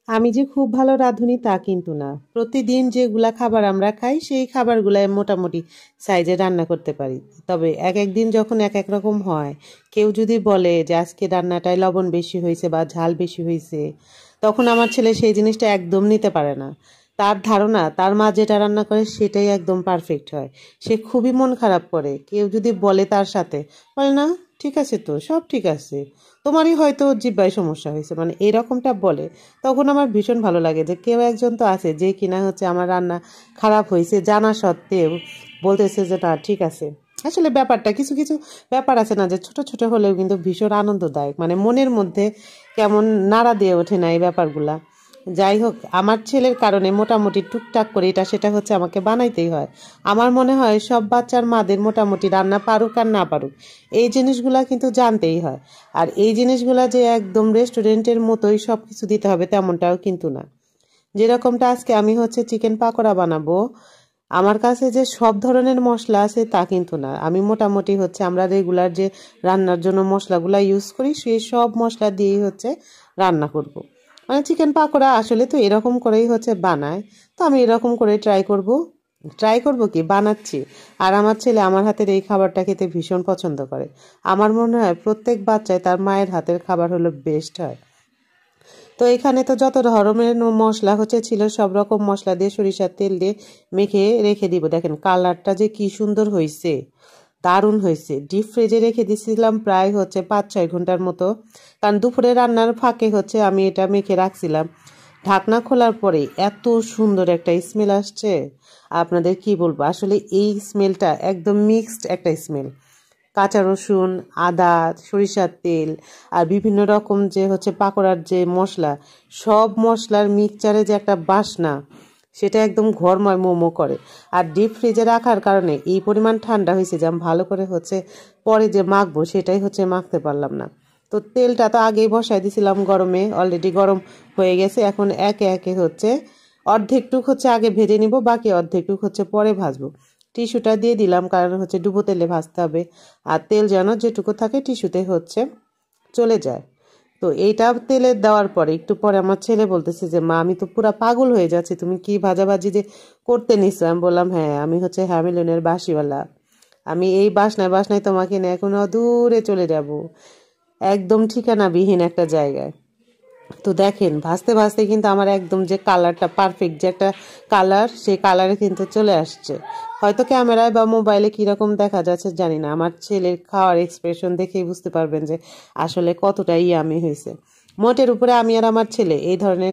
আমি যে খুব ভালো রাঁধুনি তা কিন্তু না। প্রতিদিন যেগুলা খাবার আমরা খাই সেই খাবারগুলাই মোটামুটি সাইজে রান্না করতে পারি। তবে এক দিন যখন এক রকম হয়, কেউ যদি বলে যে আজকে রান্নাটায় লবণ বেশি হয়েছে বা ঝাল বেশি হয়েছে, তখন আমার ছেলে সেই জিনিসটা একদম নিতে পারে না। তার ধারণা তার মা যেটা রান্না করে সেটাই একদম পারফেক্ট হয়। সে খুবই মন খারাপ করে কেউ যদি বলে তার সাথে, বলে না ঠিক আছে তো, সব ঠিক আছে, তোমারই হয়তো জিহ্বায় সমস্যা হয়েছে, মানে এরকমটা বলে। তখন আমার ভীষণ ভালো লাগে যে কেউ একজন তো আছে যে কিনা হচ্ছে আমার রান্না খারাপ হয়েছে জানা সত্ত্বেও বলতেছে যে না ঠিক আছে। আসলে ব্যাপারটা কিছু কিছু ব্যাপার আছে না, যে ছোট ছোট হলেও কিন্তু ভীষণ আনন্দদায়ক, মানে মনের মধ্যে কেমন নাড়া দিয়ে ওঠে না এই ব্যাপারগুলা। যাই হোক, আমার ছেলের কারণে মোটামুটি টুকটাক করে এটা সেটা হচ্ছে আমাকে বানাইতেই হয়। আমার মনে হয় সব বাচ্চার মাদের মোটামুটি রান্না পারুক আর না পারুক, এই জিনিসগুলা কিন্তু জানতেই হয়। আর এই জিনিসগুলা যে একদম রেস্টুরেন্টের মতোই সব কিছু দিতে হবে তেমনটাও কিন্তু না। যেরকমটা আজকে আমি হচ্ছে চিকেন পাকোড়া বানাবো, আমার কাছে যে সব ধরনের মশলা আছে তা কিন্তু না। আমি মোটামুটি হচ্ছে আমরা রেগুলার যে রান্নার জন্য মশলাগুলা ইউজ করি সেই সব মশলা দিয়েই হচ্ছে রান্না করব। মানে চিকেন পাকোড়া আসলে তো এরকম করেই হচ্ছে বানায়। তো আমি এরকম করে ট্রাই করব কি বানাচ্ছি। আর আমার ছেলে আমার হাতের এই খাবারটা খেতে ভীষণ পছন্দ করে। আমার মনে হয় প্রত্যেক বাচ্চায় তার মায়ের হাতের খাবার হলো বেস্ট হয়। তো এখানে তো যত ধরনের মশলা হচ্ছে ছিল সব রকম মশলা দিয়ে সরিষার তেল দিয়ে মেখে রেখে দিব। দেখেন কালারটা যে কি সুন্দর হয়েছে, দারুণ হয়েছে। ডিপ ফ্রিজে রেখে দিয়েছিলাম প্রায় হচ্ছে 5-6 ঘন্টার মতো, কারণ দুপুরে রান্নার ফাঁকে হচ্ছে আমি এটা মেখে রাখছিলাম। ঢাকনা খোলার পরে এত সুন্দর একটা স্মেল আসছে, আপনাদের কি বলবো। আসলে এই স্মেলটা একদম মিক্সড একটা স্মেল। কাঁচা রসুন, আদা, সরিষার তেল আর বিভিন্ন রকম যে হচ্ছে পাকোড়ার যে মশলা, সব মশলার মিক্সচারে যে একটা বাসনা, সেটা একদম ঘরময় মোমো করে। আর ডিপ ফ্রিজে রাখার কারণে এই পরিমাণ ঠান্ডা হয়েছে যে আমি ভালো করে হচ্ছে পরে যে মাখবো সেটাই হচ্ছে মাখতে পারলাম না। তো তেলটা তো আগেই বসাই দিছিলাম গরমে, অলরেডি গরম হয়ে গেছে। এখন একে একে হচ্ছে অর্ধেকটুক হচ্ছে আগে ভেজে নিব, বাকি অর্ধেকটুক হচ্ছে পরে ভাজবো। টিস্যুটা দিয়ে দিলাম কারণ হচ্ছে ডুবো তেলে ভাজতে হবে, আর তেল যেন যেটুকু থাকে টিস্যুতে হচ্ছে চলে যায়। তো এইটা তেলে দেওয়ার পরে একটু পরে আমার ছেলে বলতেছে যে মা আমি তো পুরা পাগল হয়ে যাচ্ছি, তুমি কি ভাজাভাজি যে করতে নিছো। আমি বললাম হ্যাঁ, আমি হচ্ছে হ্যামিলনের বাঁশিওয়ালা, আমি এই বাসনায় বাসনায় তোমাকে নিয়ে এখন দূরে চলে যাব, একদম ঠিকানাবিহীন একটা জায়গায়। তো দেখেন ভাজতে ভাজতে কিন্তু আমার একদম যে কালারটা পারফেক্ট যে একটা কালার, সেই কালারে কিন্তু চলে আসছে। হয়তো ক্যামেরায় বা মোবাইলে কিরকম দেখা যাচ্ছে জানি না, আমার ছেলের খাওয়ার এক্সপ্রেশন দেখেই বুঝতে পারবেন যে আসলে কতটা ইয়ামি হয়েছে। মোটের উপরে আমি আর আমার ছেলে এই ধরনের